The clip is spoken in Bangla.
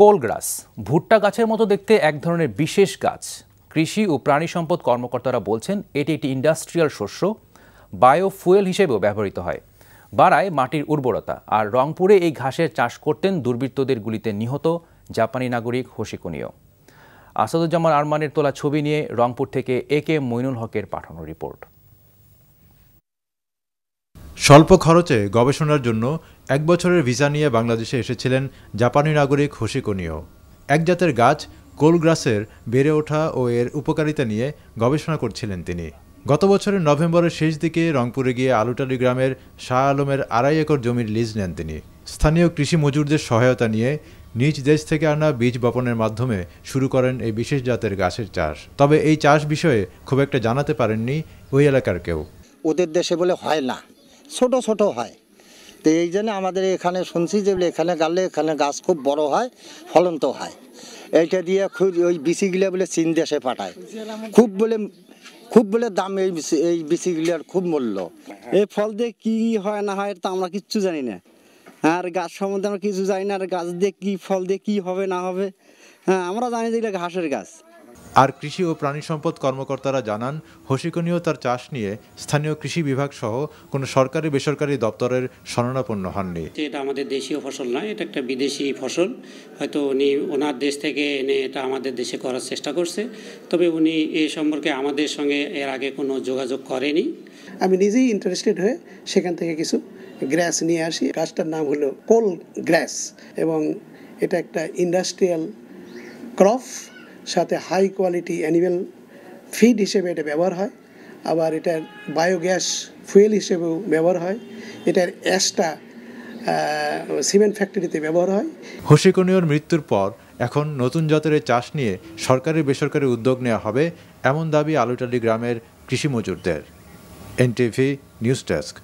কোলগ্রাস ভুট্টা গাছের মতো দেখতে এক ধরনের বিশেষ গাছ। কৃষি ও প্রাণী সম্পদ কর্মকর্তারা বলছেন এটি একটি ইন্ডাস্ট্রিয়াল শস্য, বায়োফুয়েল হিসেবেও ব্যবহৃত হয়, বাড়ায় মাটির উর্বরতা। আর রংপুরে এই ঘাসের চাষ করতেন দুর্বৃত্তদের গুলিতে নিহত জাপানি নাগরিক হোশিকুনিও। আসাদুজ্জামান আরমানের তোলা ছবি নিয়ে রংপুর থেকে AK মইনুল হকের পাঠানো রিপোর্ট। স্বল্প খরচে গবেষণার জন্য 1 বছরের ভিসা নিয়ে বাংলাদেশে এসেছিলেন জাপানি নাগরিক হোশিকুনিও। এক জাতের গাছ কোলগ্রাসের বেড়ে ওঠা ও এর উপকারিতা নিয়ে গবেষণা করছিলেন তিনি। গত বছরের নভেম্বরের শেষ দিকে রংপুরে গিয়ে আলুটালি গ্রামের শাহ আলমের 2.5 একর জমির লিজ নেন তিনি। স্থানীয় কৃষি মজুরদের সহায়তা নিয়ে নিজ দেশ থেকে আনা বীজ বপনের মাধ্যমে শুরু করেন এই বিশেষ জাতের গাছের চাষ। তবে এই চাষ বিষয়ে খুব একটা জানাতে পারেননি ওই এলাকার কেউ। ওদের দেশে বলে হয় না, ছোট ছোট হয়। তো এই জন্য আমাদের এখানে শুনছি যে এখানে গেলে এখানে গাছ খুব বড় হয়, ফলন্ত হয়। এইটা দিয়ে খুব ওই বিচিগুলো বলে চীন দেশে পাঠায়, খুব বলে দাম। এই বিচিগুলোর খুব মূল্য। এই ফল দিয়ে কি হয় না হয় তা আমরা কিচ্ছু জানি না। আর গাছ সম্বন্ধে আমরা কিছু জানি না। আর গাছ দিয়ে কি ফল দিয়ে কি হবে না হবে, হ্যাঁ আমরা জানি যে এটা ঘাসের গাছ। আর কৃষি ও প্রাণী সম্পদ কর্মকর্তারা জানান হোশিকুনিও তার চাষ নিয়ে স্থানীয় কৃষি বিভাগ সহ কোনো সরকারি বেসরকারি দপ্তরের শরণাপন্ন হননি। এটা আমাদের দেশীয় ফসল নয়, এটা একটা বিদেশি ফসল। হয়তো উনি ওনার দেশ থেকে এনে এটা আমাদের দেশে করার চেষ্টা করছে, তবে উনি এ সম্পর্কে আমাদের সঙ্গে এর আগে কোনো যোগাযোগ করেনি। আমি নিজেই ইন্টারেস্টেড হয়ে সেখান থেকে কিছু গ্রাস নিয়ে আসি। গাছটার নাম হলো কোল গ্রাস এবং এটা একটা ইন্ডাস্ট্রিয়াল ক্রপ, সাথে হাই কোয়ালিটি অ্যানিমেল ফিড হিসেবে এটা ব্যবহার হয়। আবার এটার বায়োগ্যাস ফুয়েল হিসেবেও ব্যবহার হয়। এটার অ্যাশটা সিমেন্ট ফ্যাক্টরিতে ব্যবহার হয়। হোশিকুনিওর মৃত্যুর পর এখন নতুন জাতের চাষ নিয়ে সরকারি বেসরকারি উদ্যোগ নেওয়া হবে, এমন দাবি আলুটালি গ্রামের কৃষি মজুরদের। NTV news desk.